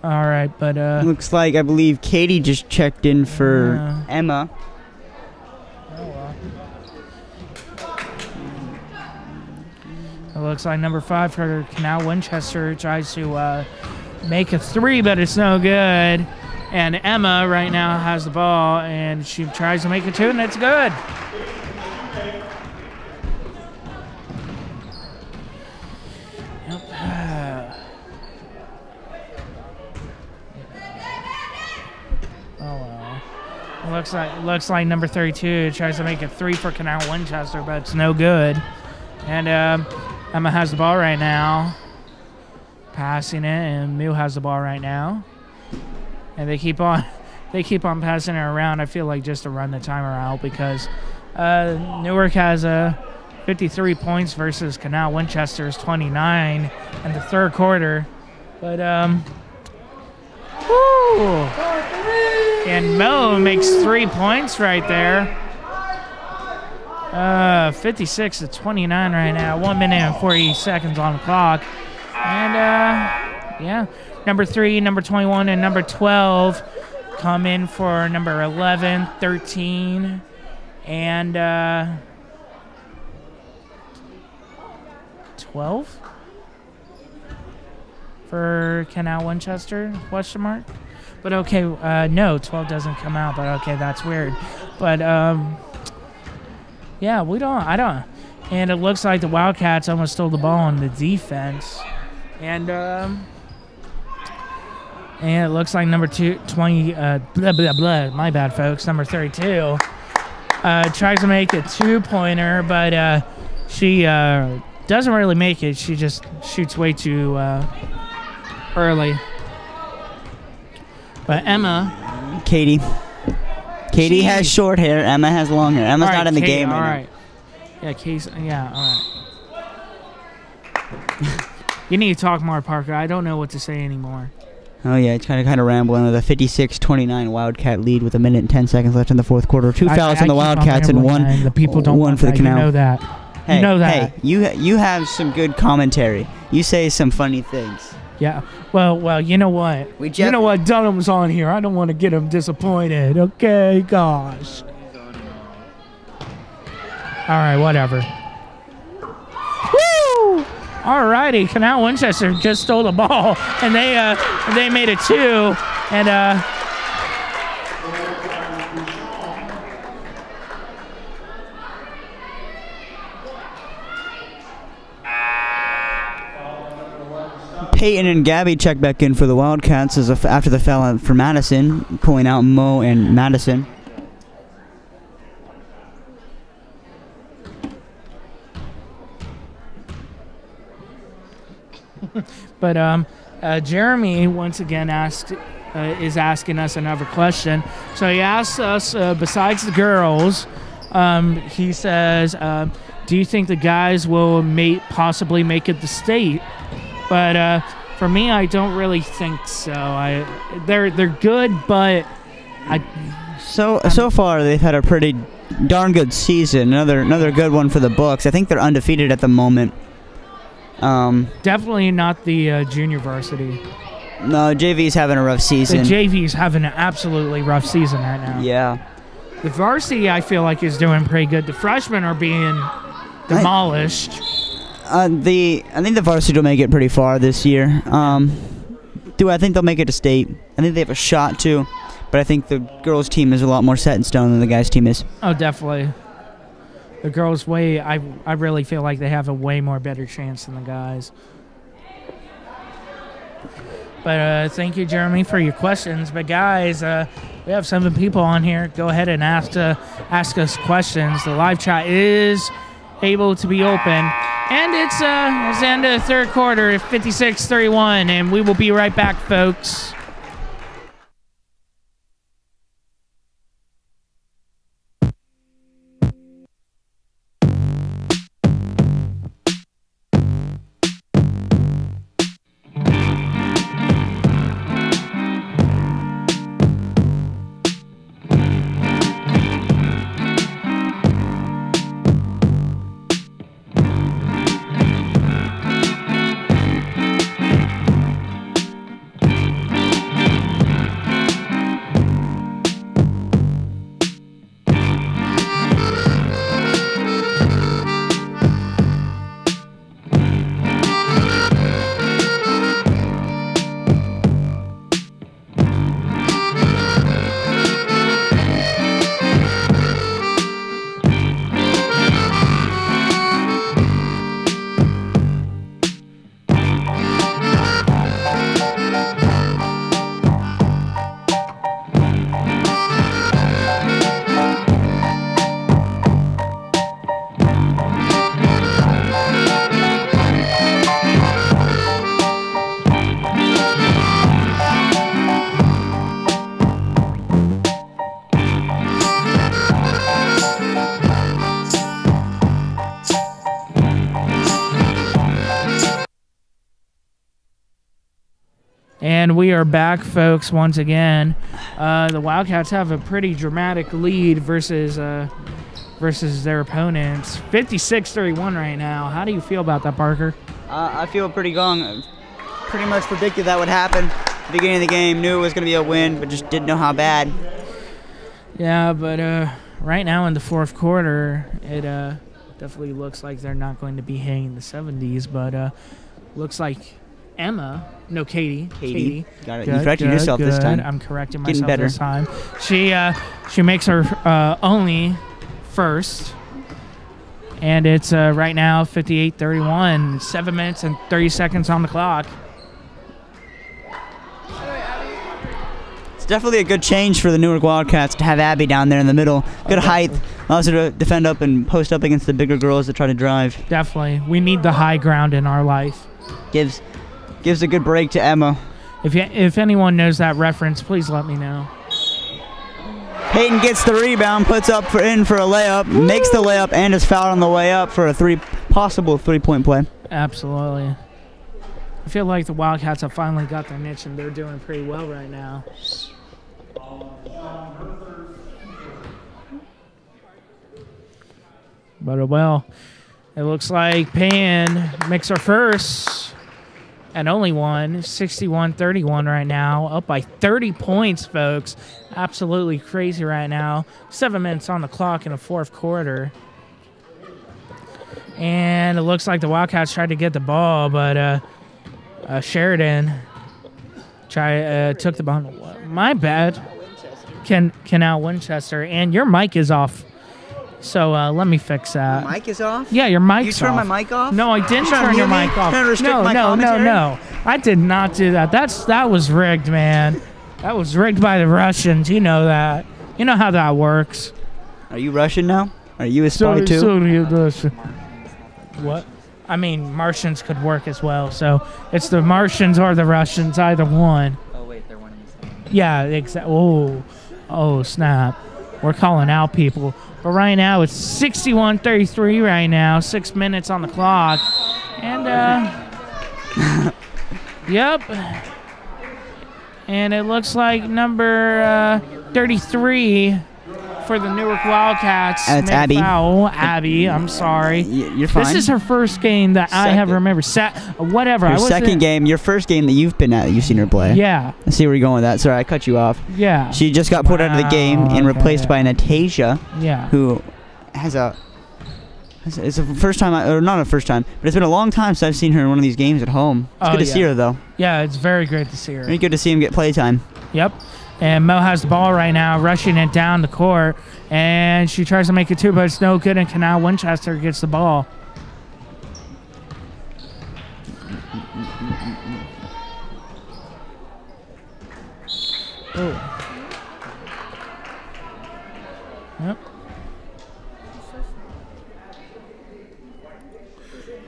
All right, but looks like I believe Katie just checked in for Emma. looks like number 5 for Canal Winchester tries to make a 3, but it's no good. And Emma right now has the ball, and she tries to make a 2, and it's good. Looks like number 32 tries to make a 3 for Canal Winchester, but it's no good. And Emma has the ball right now, passing it, and Mew has the ball right now. And they keep on passing it around. I feel like just to run the timer out because Newark has 53 points versus Canal Winchester's 29 in the third quarter. But woo! And Mo makes 3 points right there. 56 to 29 right now. 1 minute and 40 seconds on the clock. And yeah, number 3, number 21, and number 12 come in for number 11, 13, and 12 for Canal Winchester, question mark. But okay, no, 12 doesn't come out, but okay, that's weird. But yeah, I don't. And it looks like the Wildcats almost stole the ball on the defense. And it looks like number 20, blah, blah, blah, my bad, folks, number 32, tries to make a 2-pointer, but she doesn't really make it. She just shoots way too early. But Emma. Katie has short hair. Emma has long hair. Emma's not in the game right now. All right. Yeah, Case. Yeah, all right. You need to talk more, Parker. I don't know what to say anymore. Oh, yeah, it's kind of rambling with a 56-29 Wildcat lead with 1 minute and 10 seconds left in the fourth quarter. 2 fouls on the Wildcats and one. The people don't one for the Canal. You know that. Hey, you know that. Hey, you have some good commentary. You say some funny things. Yeah. Well, you know what? You know what? Dunham's on here. I don't want to get him disappointed. Okay, gosh. All right, whatever. Woo! All righty, Canal Winchester just stole the ball, and they made it 2, and Peyton and Gabby check back in for the Wildcats after the foul for Madison, pulling out Mo and Madison. But Jeremy once again is asking us another question. So he asks us, besides the girls, he says, do you think the guys will possibly make it to state? But for me, I don't really think so. They're good, but so far they've had a pretty darn good season. Another good one for the books. I think they're undefeated at the moment. Definitely not the junior varsity. No, JV's having a rough season. The JV's having an absolutely rough season right now. Yeah. The varsity, I feel like, is doing pretty good. The freshmen are being demolished. I think the varsity will make it pretty far this year. I think they'll make it to state. I think they have a shot too, but I think the girls' team is a lot more set in stone than the guys' team is. Oh, definitely. The girls' I really feel like they have a way more better chance than the guys. But thank you, Jeremy, for your questions. But guys, we have 7 people on here. Go ahead and ask us questions. The live chat is able to be open. And it's the end of the third quarter, 56-31, and we will be right back, folks. And we are back, folks, once again. The Wildcats have a pretty dramatic lead versus their opponents. 56-31 right now. How do you feel about that, Parker? I feel pretty gong. Pretty much predicted that would happen. Beginning of the game, knew it was going to be a win, but just didn't know how bad. Yeah, but right now in the fourth quarter, it definitely looks like they're not going to be hitting the 70s, but looks like Katie. Got it. You corrected yourself this time. I'm correcting Getting myself better. this time. She makes her only first, and it's right now 58-31. 7 minutes and 30 seconds on the clock. It's definitely a good change for the Newark Wildcats to have Abby down there in the middle. Good height. Allows her to defend up and post up against the bigger girls that try to drive. Definitely. We need the high ground in our life. Gives a good break to Emma. If anyone knows that reference, please let me know. Peyton gets the rebound, puts up in for a layup, makes the layup, and is fouled on the way up for a possible three-point play. Absolutely. I feel like the Wildcats have finally got their niche, and they're doing pretty well right now. But well, it looks like Payne makes her first and only one. 61-31 right now, up by 30 points, folks. Absolutely crazy right now. 7 minutes on the clock in the fourth quarter. And it looks like the Wildcats tried to get the ball, but Sheridan took the ball. My bad. Canal Winchester, and your mic is off. So let me fix that. Mic is off? Yeah, your mic's off. You turned my mic off? No, I didn't turn your mic off. No. I did not do that. That was rigged, man. That was rigged by the Russians. You know that. You know how that works. Are you Russian now? Are you a spy too? What? I mean, Martians could work as well. So it's the Martians or the Russians, either one. Oh, wait, they're one and the same. Yeah, exactly. Oh, snap. We're calling out people. But right now, it's 61-33 right now. 6 minutes on the clock. And, yep. And it looks like number 33 for the Newark Wildcats. It's Abby. Abby, I'm sorry. You're fine. This is her first game that I have remembered. Whatever. Your second game, your first game that you've been at, you've seen her play. Yeah. Let's see where you're going with that. Sorry, I cut you off. Yeah. She just got put out of the game and replaced by Natasha, who has it's a first time, or not a first time, but it's been a long time since I've seen her in one of these games at home. It's good to see her, though. Yeah, it's very great to see her. Very good to see him get playtime. Yep. And Mo has the ball right now, rushing it down the court. And she tries to make it two, but it's no good. And Canal Winchester gets the ball. Oh. Yep.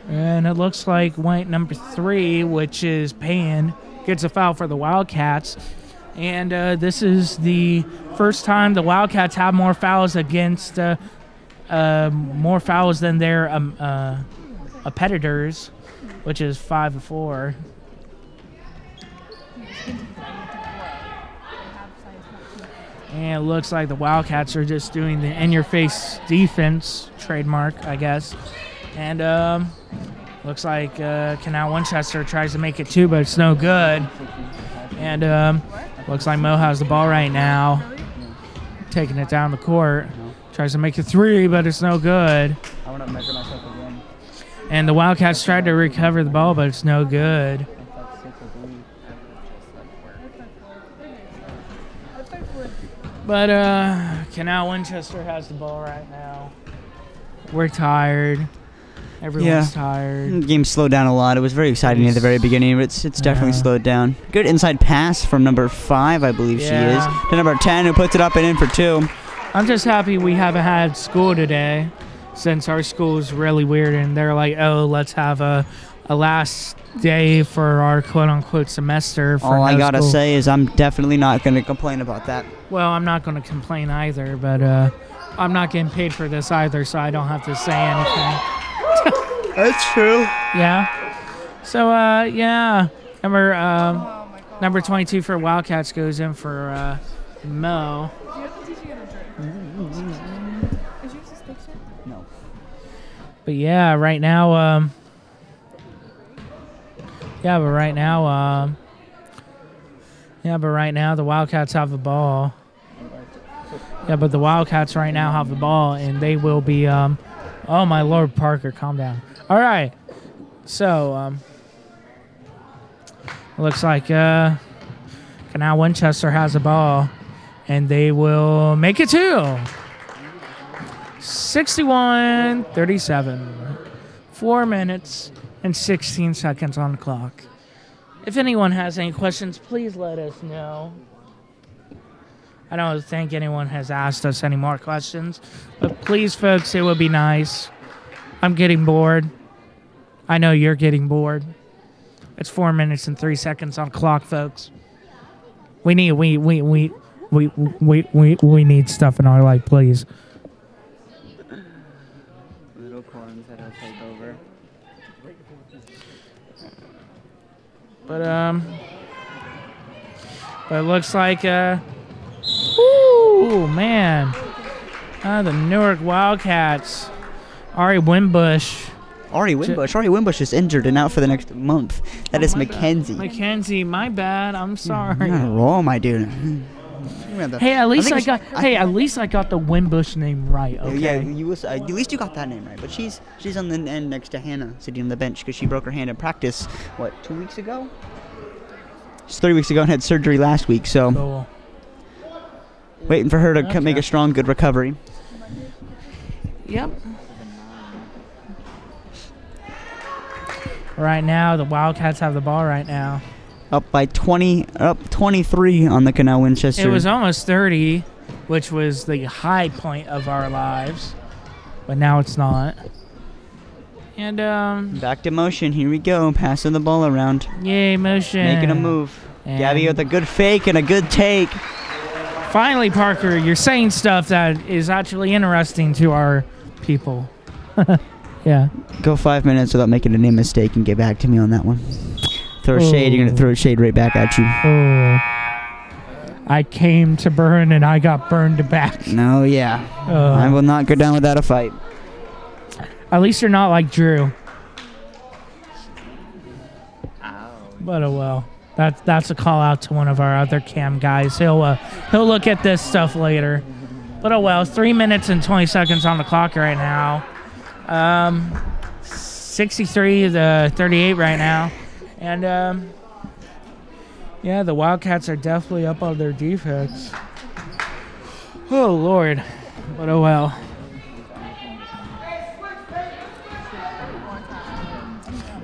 And it looks like white number 3, which is Payne, gets a foul for the Wildcats. And this is the first time the Wildcats have more fouls against more fouls than their competitors, which is 5-4. And it looks like the Wildcats are just doing the in-your-face defense, trademark, I guess. And looks like Canal Winchester tries to make it 2, but it's no good. And looks like Mo has the ball right now, taking it down the court. Tries to make it 3, but it's no good. I want to measure myself again. And the Wildcats tried to recover the ball, but it's no good. But Canal Winchester has the ball right now. We're tired. Everyone's tired. The game slowed down a lot. It was very exciting at the very beginning, but it's definitely slowed down. Good inside pass from number 5, I believe she is, to number 10, who puts it up and in for 2. I'm just happy we haven't had school today, since our school is really weird, and they're like, oh, let's have a last day for our quote-unquote semester. For All I gotta say is I'm definitely not going to complain about that. Well, I'm not going to complain either, but I'm not getting paid for this either, so I don't have to say anything. That's true. Yeah. So, yeah. Number Number 22 for Wildcats goes in for Mo. No. But yeah, right now, right now the Wildcats have the ball. Yeah, but the Wildcats right now have the ball, and they will be. Oh my Lord, Parker, calm down. All right, so looks like Canal Winchester has the ball, and they will make it 61-37. 4 minutes and 16 seconds on the clock. If anyone has any questions, please let us know. I don't think anyone has asked us any more questions, but please, folks, it would be nice. I'm getting bored. I know you're getting bored. It's 4 minutes and 3 seconds on the clock, folks. We need stuff in our life, please. Little corns that'll take over. But it looks like ooh, man. The Newark Wildcats. Ari Winbush. Ari Winbush is injured and out for the next month. That is Mackenzie. Mackenzie, my bad. I'm sorry. You're not wrong, my dude. Hey, at least I got the Winbush name right. Okay. Yeah, at least you got that name right. But she's on the end next to Hannah, sitting on the bench because she broke her hand in practice. What, 2 weeks ago? Just 3 weeks ago and had surgery last week. So cool. Waiting for her to make a strong, good recovery. Yep. Right now, the Wildcats have the ball right now. Up by 23 on the Canal Winchester. It was almost 30, which was the high point of our lives, but now it's not. And back to motion. Here we go, passing the ball around. Yay, motion! Making a move. And Gabby with a good fake and a good take. Finally, Parker, you're saying stuff that is actually interesting to our people. Yeah. Go 5 minutes without making a name mistake and get back to me on that one. Throw shade, you're going to throw shade right back at you. Oh. I came to burn and I got burned back. No, yeah. I will not go down without a fight. At least you're not like Drew. Ow. But oh well. That's a call out to one of our other cam guys. He'll look at this stuff later. But oh well, 3 minutes and 20 seconds on the clock right now. 63-38 right now. And yeah, the Wildcats are definitely up on their defense. Oh Lord. But oh well.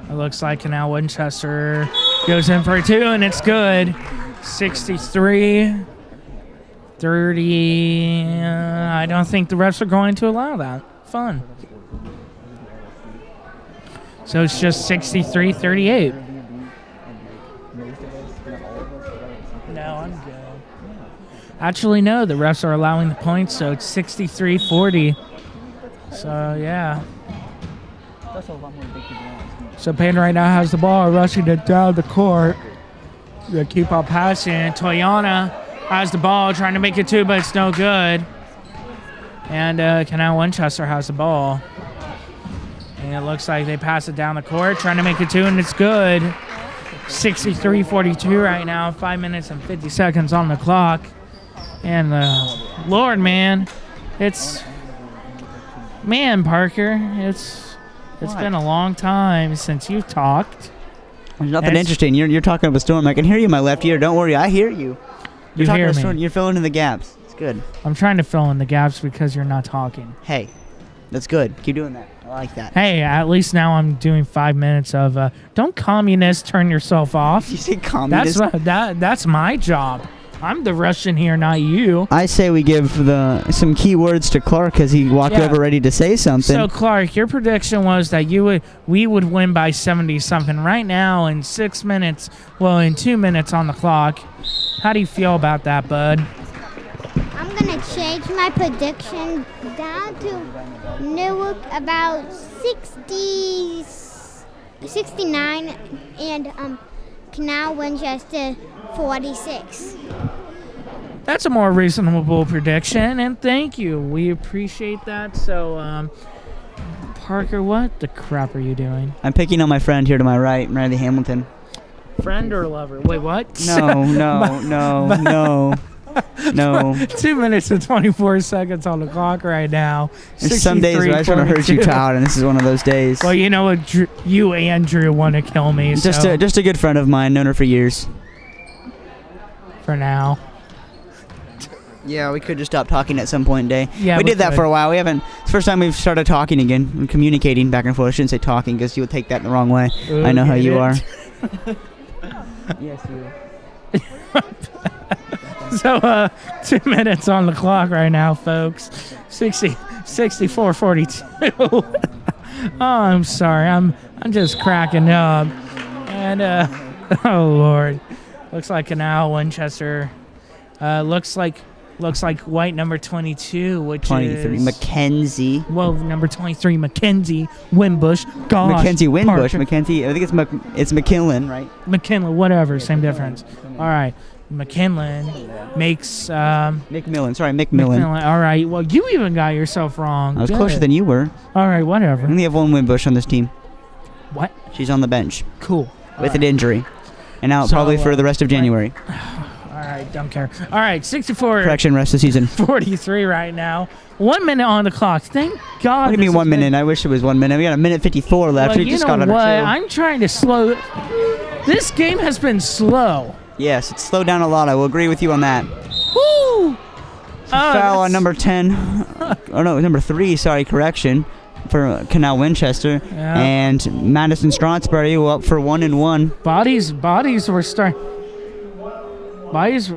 It looks like Canal Winchester goes in for a 2, and it's good. 63-30. I don't think the refs are going to allow that. Fun. So it's just 63-38. No, I'm good. Actually, no, the refs are allowing the points, so it's 63-40. So, yeah. So Payne right now has the ball, rushing it down the court. They keep on passing. Toyana has the ball, trying to make it 2, but it's no good. And Canal Winchester has the ball. And it looks like they pass it down the court, trying to make it 2, and it's good. 63-42 right now, 5 minutes and 50 seconds on the clock. And Lord, man, Parker, it's been a long time since you've talked. There's nothing interesting. You're talking up a storm. I can hear you in my left ear. Don't worry, I hear you. You're talking hear up a me. storm. You're filling in the gaps. It's good. I'm trying to fill in the gaps because you're not talking. Hey, that's good. Keep doing that. I like that. Hey, at least now I'm doing 5 minutes of don't communists turn yourself off. You say communist? That's my job. I'm the Russian here, not you. I say we give some key words to Clark as he walked over ready to say something. So Clark, your prediction was that we would win by 70-something. Right now, in 6 minutes, in 2 minutes on the clock. How do you feel about that, bud? I'm going to change my prediction down to Newark about 69 and Canal Winchester 46. That's a more reasonable prediction, and thank you. We appreciate that. So, Parker, what the crap are you doing? I'm picking on my friend here to my right, Riley Hamilton. Friend or lover? Wait, what? No. 2 minutes and 24 seconds on the clock right now. There's some days where I just want to hurt you, child, and this is one of those days. Well, you know what? You and Drew want to kill me. Just so. a good friend of mine, known her for years. For now. Yeah, we could just stop talking at some point in the day. Yeah, we did that could. for a while. It's the first time we've started talking again and communicating back and forth. I shouldn't say talking because you would take that the wrong way. Ooh, I know how you it? are. Yes, you. So, 2 minutes on the clock right now, folks. 64-42. Oh, I'm sorry. I'm just cracking up. And, oh, Lord. Looks like Canal Winchester. Looks like white number 22, which 23, is Mackenzie. Well, number 23, Mackenzie Winbush. Gosh, Mackenzie Winbush. Parker. Mackenzie. I think it's McKinley, right? McKinley, whatever, same difference. All right, McKinley makes McMillan. Sorry, McMillan. All right, well, you even got yourself wrong. I was Good. closer than you were. All right, whatever. We only have one Winbush on this team. What? She's on the bench Cool. with an injury, and out So, probably for the rest of January. All right, don't care. All right, 64. Correction, rest of the season. 43 right now. 1 minute on the clock. Thank God. What do you mean 1 minute? I wish it was 1 minute. We got a minute 54 left. Well, We you just know got under what? 2. I'm trying to slow. This game has been slow. Yes, it's slowed down a lot. I will agree with you on that. Woo! Foul on number 10. Oh, no, number 3. Sorry, correction. For Canal Winchester. Yeah. And Madison Strasbury will up for 1-1. Bodies were starting. Bodies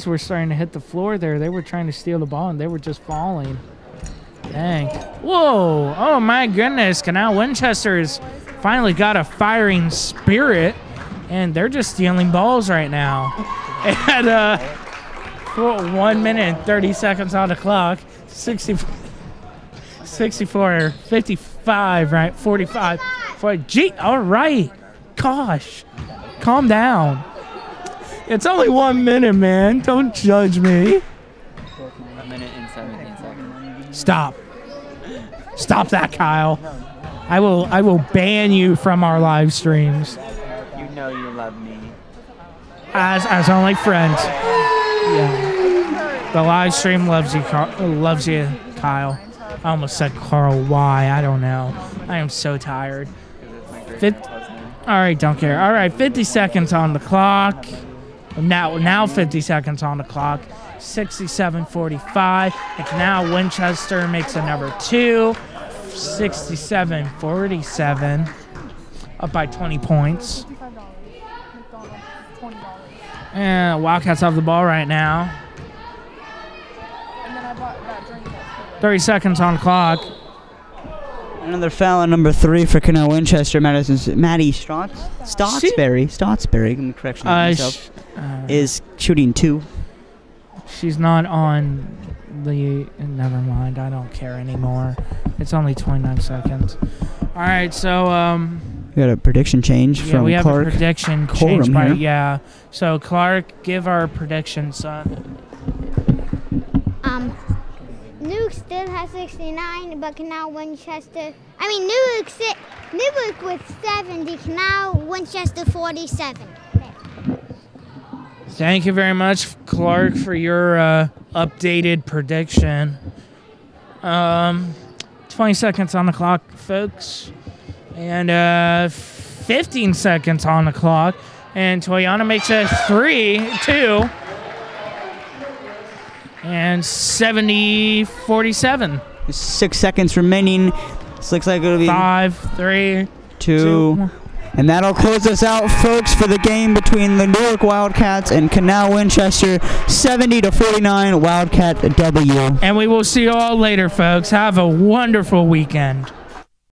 were starting to hit the floor there. They were trying to steal the ball, and they were just falling. Dang. Whoa. Oh, my goodness. Canal Winchester's finally got a firing spirit, and they're just stealing balls right now. And 1 minute and 30 seconds on the clock. 64, 55, right? 45. Gee, all right. Gosh. Calm down. It's only 1 minute, man. Don't judge me. 1 minute and 17 seconds. Stop. Stop that, Kyle. I will ban you from our live streams. You know you love me. As only friends. Yeah. The live stream loves you, Kyle. I almost said Carl. Why? I don't know. I am so tired. All right, don't care. All right, 50 seconds on the clock. Now 50 seconds on the clock. 67-45. And now Winchester makes a number 2. 67-47. Up by 20 points. And Wildcats have the ball right now. 30 seconds on the clock. Another foul on number 3 for Canal Winchester. Maddie Stotsberry, let me correct myself, is shooting 2. She's not on the... Never mind. I don't care anymore. It's only 29 seconds. All right, so... we got a prediction change from we have Clark. a prediction Coram change. By, here. yeah. So, Clark, give our prediction, son. Newark still has 69, but Canal Winchester... Newark with 70, Canal Winchester 47. Thank you very much, Clark, for your updated prediction. 20 seconds on the clock, folks. And 15 seconds on the clock. And Toyana makes a 3-2. And 70-47. 6 seconds remaining. This looks like it'll be 5, 3, 2. And that'll close us out, folks, for the game between the Newark Wildcats and Canal Winchester. 70-49, Wildcat W. And we will see you all later, folks. Have a wonderful weekend.